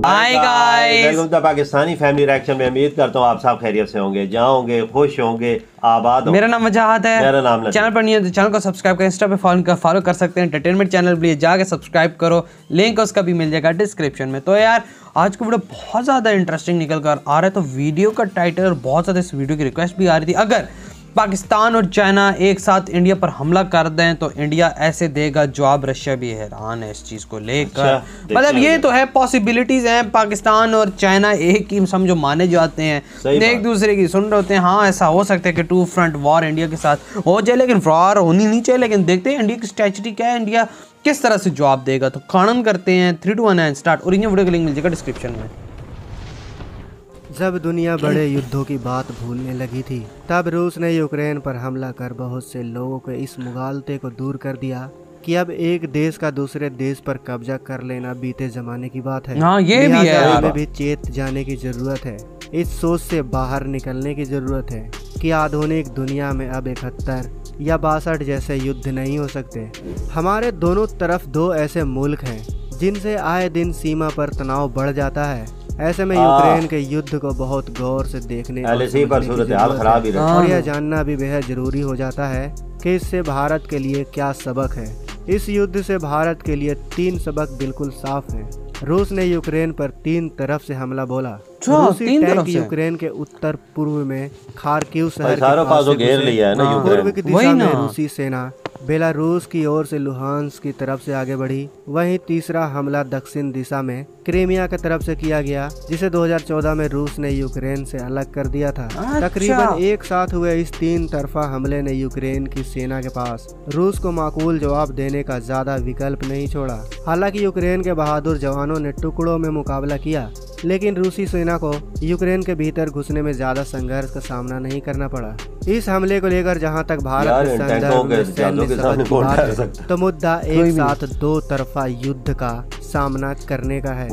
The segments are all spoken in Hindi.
Hi guys, welcome to Pakistani family reaction में। उम्मीद करता हूँ आप सब खैरियत से होंगे, जहाँ होंगे खुश होंगे, आबाद होंगे। मेरा नाम वजाहत है। मेरा नाम चैनल पर नहीं है तो चैनल को सब्सक्राइब कर इंस्टा पे फॉलो कर सकते हैं। एंटरटेनमेंट चैनल प्लीज जाके सब्सक्राइब करो, लिंक उसका भी मिल जाएगा डिस्क्रिप्शन में। तो यार आज का वीडियो बहुत ज़्यादा इंटरेस्टिंग निकल कर आ रहा है। तो वीडियो का टाइटल और बहुत ज़्यादा इस वीडियो की रिक्वेस्ट भी आ रही थी, अगर पाकिस्तान और चाइना एक साथ इंडिया पर हमला कर दें तो इंडिया ऐसे देगा जवाब। रशिया भी हैरान है इस चीज़ को लेकर। मतलब ये तो है, पॉसिबिलिटीज़ हैं। पाकिस्तान और चाइना एक ही समझो माने जाते हैं, एक दूसरे की सुन रहे होते हैं। हाँ ऐसा हो सकता है कि टू फ्रंट वॉर इंडिया के साथ हो जाए, लेकिन वॉर होनी नहीं चाहिए। लेकिन देखते हैं इंडिया की स्ट्रेटजी क्या है, इंडिया किस तरह से जवाब देगा। तो खानन करते हैं 3, 2, 1 स्टार्ट। और वीडियो का लिंक मिल जाएगा डिस्क्रिप्शन में। जब दुनिया बड़े युद्धों की बात भूलने लगी थी, तब रूस ने यूक्रेन पर हमला कर बहुत से लोगों के इस मुगालते को दूर कर दिया कि अब एक देश का दूसरे देश पर कब्जा कर लेना बीते जमाने की बात है। हाँ, ये भी है। हमें भी चेत जाने की जरूरत है, इस सोच से बाहर निकलने की जरूरत है कि आधुनिक दुनिया में अब 71 या 62 जैसे युद्ध नहीं हो सकते। हमारे दोनों तरफ दो ऐसे मुल्क हैं जिनसे आए दिन सीमा पर तनाव बढ़ जाता है। ऐसे में यूक्रेन के युद्ध को बहुत गौर से देखने और यह जानना भी बेहद जरूरी हो जाता है कि इससे भारत के लिए क्या सबक है। इस युद्ध से भारत के लिए 3 सबक बिल्कुल साफ हैं। रूस ने यूक्रेन पर 3 तरफ से हमला बोला। रूसी टैंक यूक्रेन के उत्तर पूर्व में खार्किव शहर के पास से घेर लिया है ना। पूर्व की दिशा में रूसी सेना बेलारूस की ओर से लुहांस की तरफ से आगे बढ़ी। वहीं तीसरा हमला दक्षिण दिशा में क्रीमिया की तरफ से किया गया, जिसे 2014 में रूस ने यूक्रेन से अलग कर दिया था। तकरीबन एक साथ हुए इस 3 तरफा हमले ने यूक्रेन की सेना के पास रूस को माकूल जवाब देने का ज्यादा विकल्प नहीं छोड़ा। हालांकि यूक्रेन के बहादुर जवानों ने टुकड़ों में मुकाबला किया, लेकिन रूसी सेना को यूक्रेन के भीतर घुसने में ज्यादा संघर्ष का सामना नहीं करना पड़ा। इस हमले को लेकर जहां तक भारत के संदर्भ में सैन्य सबक की बात है, तो मुद्दा एक साथ 2 तरफा युद्ध का सामना करने का है।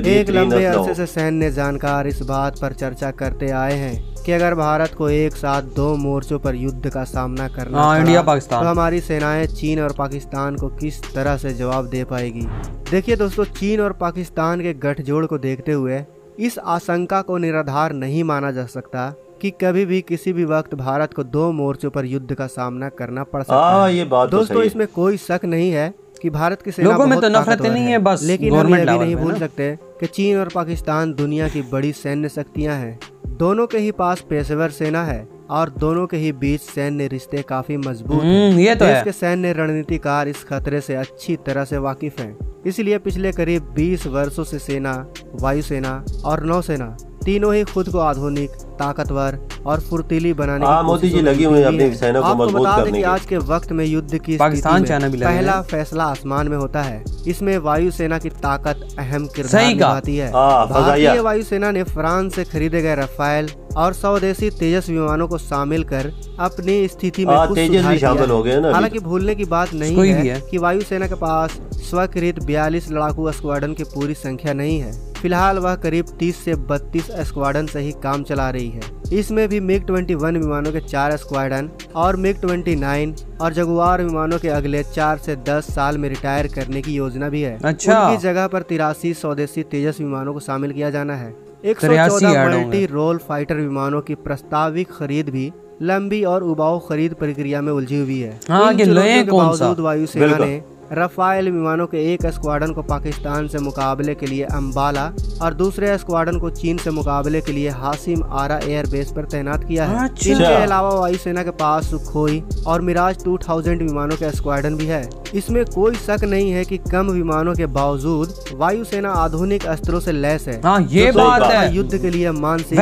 एक लंबे अरसे से सैन्य जानकार इस बात पर चर्चा करते आए हैं कि अगर भारत को एक साथ 2 मोर्चों पर युद्ध का सामना करना पड़ा, तो हमारी सेनाएं चीन और पाकिस्तान को किस तरह से जवाब दे पाएगी। देखिए दोस्तों, चीन और पाकिस्तान के गठजोड़ को देखते हुए इस आशंका को निराधार नहीं माना जा सकता कि कभी भी किसी भी वक्त भारत को 2 मोर्चों पर युद्ध का सामना करना पड़ सकता है। ये बात दोस्तों इसमें कोई शक नहीं है कि भारत की सेना लोगों में तो बहुत नफरत नहीं है, बस लेकिन हम ये भी नहीं भूल सकते कि चीन और पाकिस्तान दुनिया की बड़ी सैन्य शक्तियां हैं। दोनों के ही पास पेशेवर सेना है और दोनों के ही बीच सैन्य रिश्ते काफी मजबूत हैं। ये तो देश के सैन्य रणनीतिकार इस खतरे से अच्छी तरह से वाकिफ हैं। इसलिए पिछले करीब 20 वर्षों से सेना, वायुसेना और नौसेना तीनों ही खुद को आधुनिक, ताकतवर और फुर्तीली बनाने की मोदी जी लगी हुई अपनी सेना को मजबूत करने करने की। आज के वक्त में युद्ध की स्थिति में पहला फैसला आसमान में होता है। इसमें वायुसेना की ताकत अहम किरदार निभाती है। भारतीय वायुसेना ने फ्रांस से खरीदे गए राफेल और स्वदेशी तेजस विमानों को शामिल कर अपनी स्थिति में कुछ सुधार किया। हालांकि भूलने की बात नहीं है कि वायुसेना के पास स्वकृत 42 लड़ाकू स्क्वाड्रन की पूरी संख्या नहीं है। फिलहाल वह करीब 30 से 32 स्क्वाड्रन से ही काम चला रही है। इसमें भी मिग 21 विमानों के 4 स्क्वाड्रन और मिग 29 और जगुआर विमानों के अगले 4 से 10 साल में रिटायर करने की योजना भी है। उनकी जगह पर 83 स्वदेशी तेजस विमानों को शामिल किया जाना है। 114 मल्टी रोल फाइटर विमानों की प्रस्ताविक खरीद भी लंबी और उबाऊ खरीद प्रक्रिया में उलझी हुई है। के बावजूद वायुसेना ने राफेल विमानों के एक स्क्वाड्रन को पाकिस्तान से मुकाबले के लिए अम्बाला और दूसरे स्क्वाड्रन को चीन से मुकाबले के लिए हासिम आरा एयर बेस पर तैनात किया है। इनके अलावा वायुसेना के पास सुखोई और मिराज 2000 विमानों के स्क्वाड्रन भी है। इसमें कोई शक नहीं है कि कम विमानों के बावजूद वायुसेना आधुनिक अस्त्रों से लैस है। ये बात है। युद्ध के लिए मानसिक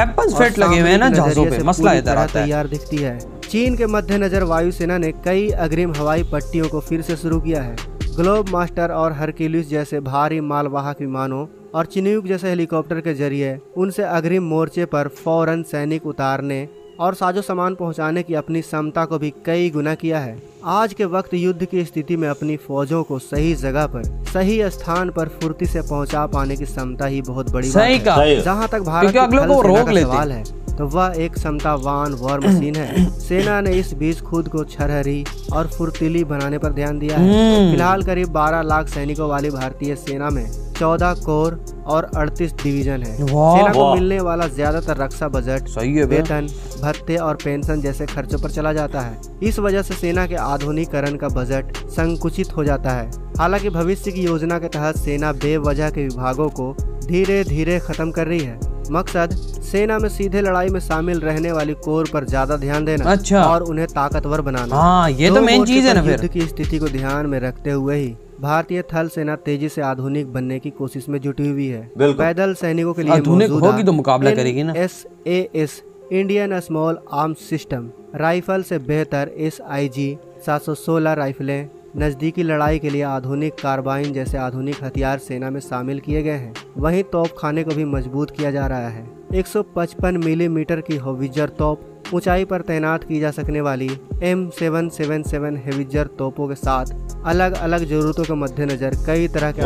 तैयार दिखती है। चीन के मद्देनजर वायुसेना ने कई अग्रिम हवाई पट्टियों को फिर से शुरू किया है। ग्लोब मास्टर और हरक्यूलिस जैसे भारी मालवाहक विमानों और चिनूक जैसे हेलीकॉप्टर के जरिए उनसे अग्रिम मोर्चे पर फौरन सैनिक उतारने और साजो सामान पहुंचाने की अपनी क्षमता को भी कई गुना किया है। आज के वक्त युद्ध की स्थिति में अपनी फौजों को सही जगह पर, सही स्थान पर फुर्ती से पहुंचा पाने की क्षमता ही बहुत बड़ी बात है। जहां तक भारत की थल सेना का सवाल है, तो वह एक क्षमतावान वॉर मशीन है। सेना ने इस बीच खुद को छरहरी और फुर्तीली बनाने पर ध्यान दिया है। फिलहाल करीब 12 लाख सैनिकों वाली भारतीय सेना में 14 कोर और 38 डिवीजन है। सेना को मिलने वाला ज्यादातर रक्षा बजट वेतन, भत्ते और पेंशन जैसे खर्चों पर चला जाता है। इस वजह से सेना के आधुनिकीकरण का बजट संकुचित हो जाता है। हालांकि भविष्य की योजना के तहत सेना बेवजह के विभागों को धीरे धीरे खत्म कर रही है। मकसद सेना में सीधे लड़ाई में शामिल रहने वाली कोर पर ज्यादा ध्यान देना और उन्हें ताकतवर बनाना। हाँ, ये तो मेन चीज है ना। फिर युद्ध की स्थिति को ध्यान में रखते हुए ही भारतीय थल सेना तेजी से आधुनिक बनने की कोशिश में जुटी हुई है। पैदल सैनिकों के लिए आधुनिक होगी तो मुकाबला करेगी ना। SAS Indian small arms system rifle से बेहतर SIG 716 राइफलें, नजदीकी लड़ाई के लिए आधुनिक कार्बाइन जैसे आधुनिक हथियार सेना में शामिल किए गए हैं। वहीं तोपखाने को भी मजबूत किया जा रहा है। 155 मिलीमीटर की होवित्जर तोप, ऊंचाई पर तैनात की जा सकने वाली M777 हेवित्जर तोपों के साथ अलग अलग जरूरतों के मद्देनजर कई तरह के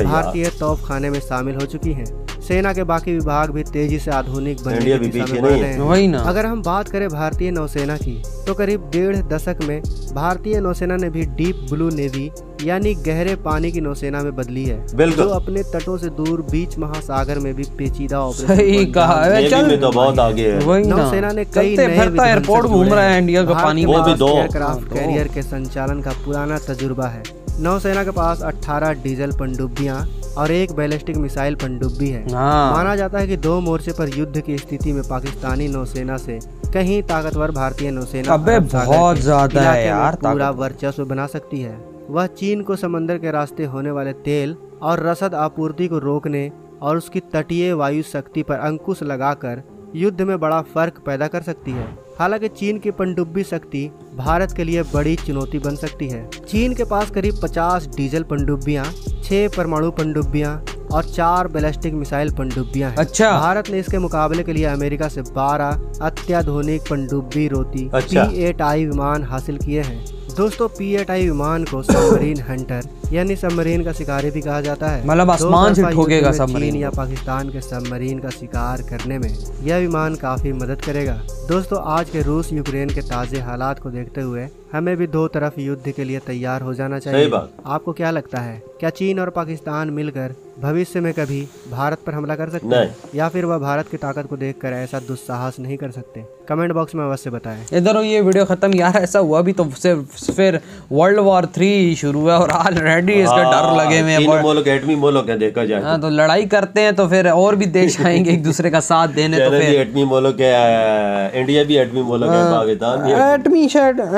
भारतीय तोपखाने में शामिल हो चुकी हैं। सेना के बाकी विभाग भी तेजी से आधुनिक बनने की दिशा में बढ़ रहे हैं। अगर हम बात करें भारतीय नौसेना की तो करीब 1.5 दशक में भारतीय नौसेना ने भी डीप ब्लू नेवी यानी गहरे पानी की नौसेना में बदली है, जो अपने तटों से दूर बीच महासागर में भी पेचीदा ऑपरेशन तो बहुत आगे है। नौसेना ने कई नए एयरपोर्ट घूम रहा है इंडिया का पानी में। एयरक्राफ्ट कैरियर के संचालन का पुराना तजुर्बा है। नौसेना के पास 18 डीजल पनडुब्बियां और एक बैलिस्टिक मिसाइल पनडुब्बी है। माना जाता है कि 2 मोर्चे पर युद्ध की स्थिति में पाकिस्तानी नौसेना से कहीं ताकतवर भारतीय नौसेना बहुत ज्यादा है यार, पूरा वर्चस्व बना सकती है। वह चीन को समंदर के रास्ते होने वाले तेल और रसद आपूर्ति को रोकने और उसकी तटीय वायु शक्ति पर अंकुश लगाकर युद्ध में बड़ा फर्क पैदा कर सकती है। हालांकि चीन की पनडुब्बी शक्ति भारत के लिए बड़ी चुनौती बन सकती है। चीन के पास करीब 50 डीजल पनडुब्बियां, 6 परमाणु पनडुब्बियां और 4 बैलिस्टिक मिसाइल पनडुब्बियां हैं। भारत ने इसके मुकाबले के लिए अमेरिका से 12 अत्याधुनिक पनडुब्बी रोती P-8I विमान हासिल किए हैं। दोस्तों, P-8I विमान को सबमरीन हंटर यानी सबमरीन का शिकारी भी कहा जाता है। मतलब आसमान से ठोकेगा सबमरीन या पाकिस्तान के सबमरीन का शिकार करने में यह विमान काफी मदद करेगा। दोस्तों, आज के रूस यूक्रेन के ताजे हालात को देखते हुए हमें भी 2 तरफ युद्ध के लिए तैयार हो जाना चाहिए। आपको क्या लगता है, क्या चीन और पाकिस्तान मिलकर भविष्य में कभी भारत पर हमला कर सकते हैं, या फिर वह भारत की ताकत को देखकर ऐसा दुस्साहस नहीं कर सकते? कमेंट बॉक्स में अवश्य बताएं। इधर ये वीडियो खत्म यार, ऐसा हुआ भी तो फिर वर्ल्ड वॉर 3 शुरू हुआ और ऑलरेडी इसका डर लगे हुए हैं। एटमी मुल्क है देखा जाए। हाँ, तो लड़ाई करते हैं तो फिर और भी देश आएंगे एक दूसरे का साथ देने। तो फिर एटमी मुल्क है, इंडिया भी एटमी मुल्क है, पाकिस्तान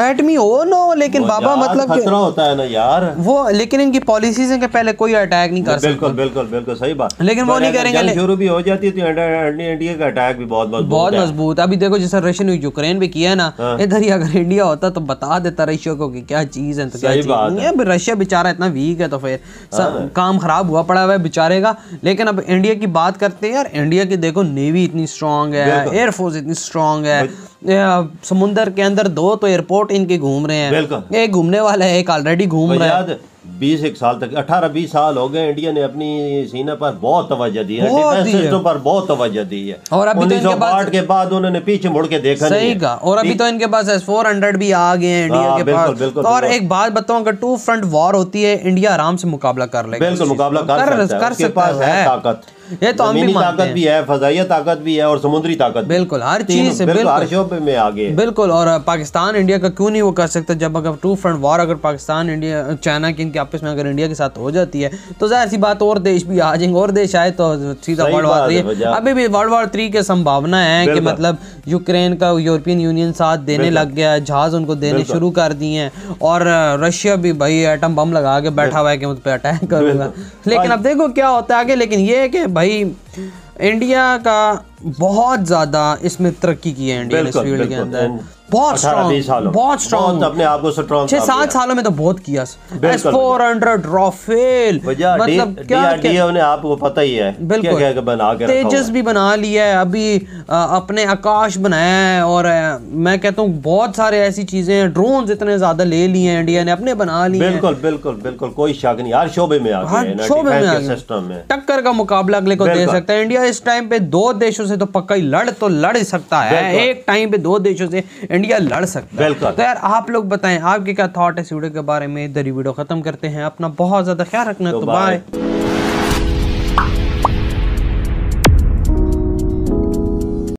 एटमी हो नो, लेकिन बाबा मतलब खतरा होता है ना यार वो, लेकिन इनकी पॉलिसीज है कि पहले कोई अटैक नहीं कर सकता। बिल्कुल सही बात, लेकिन वो नहीं करेंगे। शुरू भी हो जाती है तो इंडिया का अटैक भी बहुत मजबूत। अभी देखो जैसा रशिया ने यूक्रेन भी किया ना, इधर ही अगर इंडिया होता तो बता देता रशिया को कि क्या चीज है, तो क्या चीज नहीं है। रशिया बेचारा इतना वीक है तो फिर काम खराब हुआ पड़ा हुआ है बेचारे का। लेकिन अब इंडिया की बात करते हैं यार, इंडिया की देखो नेवी इतनी स्ट्रांग है, एयरफोर्स इतनी स्ट्रांग है, समुद्र के अंदर 2 तो एयरपोर्ट इनके घूम रहे हैं, एक घूमने वाला है, एक ऑलरेडी घूम रहा है। 20 साल तक 18-20 साल हो गए इंडिया ने अपनी सीना पर बहुत तवज्जो दी है, डिफेंस सिस्टम पर बहुत तवज्जो दी है। और अभी तो इनके पास के बाद उन्होंने पीछे मुड़ के देखा नहीं। सही कहा। और अभी तो इनके पास S-400 भी आ गए हैं इंडिया के पास। तो और एक बात बताऊं, अगर 2 फ्रंट वॉर होती है, इंडिया आराम से मुकाबला कर लेगा। बिल्कुल मुकाबला कर सकता है। ताकत ये तो हम भी मानते ताकत भी है, फजाइया ताकत भी है और समुद्री ताकत। बिल्कुल हर चीज से, बिल्कुल हर शोबे में आगे। बिल्कुल। और पाकिस्तान इंडिया का क्यों नहीं वो कर सकता? जब अगर 2 फ्रंट वॉर अगर पाकिस्तान इंडिया चाइना की इनके आपस में अगर इंडिया के साथ हो जाती है तो जाहिर सी बात और देश भी आ जाएंगे, और देश आए तो सीधा वर्ल्ड वॉर 3। अभी भी वर्ल्ड वॉर 3 की संभावना है कि मतलब यूक्रेन का यूरोपियन यूनियन साथ देने लग गया है, जहाज उनको देने शुरू कर दिए हैं, और रशिया भी भाई एटम बम लगा के बैठा हुआ है कि मुझ पर अटैक करूंगा। लेकिन अब देखो क्या होता है आगे। लेकिन ये है कि भाई इंडिया का बहुत ज्यादा इसमें तरक्की की है, इंडिया इस फील्ड के अंदर बहुत स्ट्रॉन्ग अपने आप को स्ट्रॉन्ग 6-7 सालों में तो बहुत किया। S-400 राफेल, मतलब क्या ने आपको पता ही है, बिल्कुल क्या बना के तेजस भी बना लिया है, अभी अपने आकाश बनाया है, और मैं कहता हूँ बहुत सारे ऐसी चीजें, ड्रोन इतने ज्यादा ले लिए हैं इंडिया ने, अपने बना लिए। बिल्कुल कोई शक नहीं, हर शोबे में सिस्टम में टक्कर का मुकाबला अगले को दे सकता है। इंडिया इस टाइम पे 2 देशों से तो पक्का ही लड़ सकता है। एक टाइम पे 2 देशों से इंडिया लड़ सकता है। तो यार आप लोग बताएं आपके क्या थॉट है इस वीडियो के बारे में। इधर ही वीडियो खत्म करते हैं। अपना बहुत ज्यादा ख्याल रखना, तो बाय।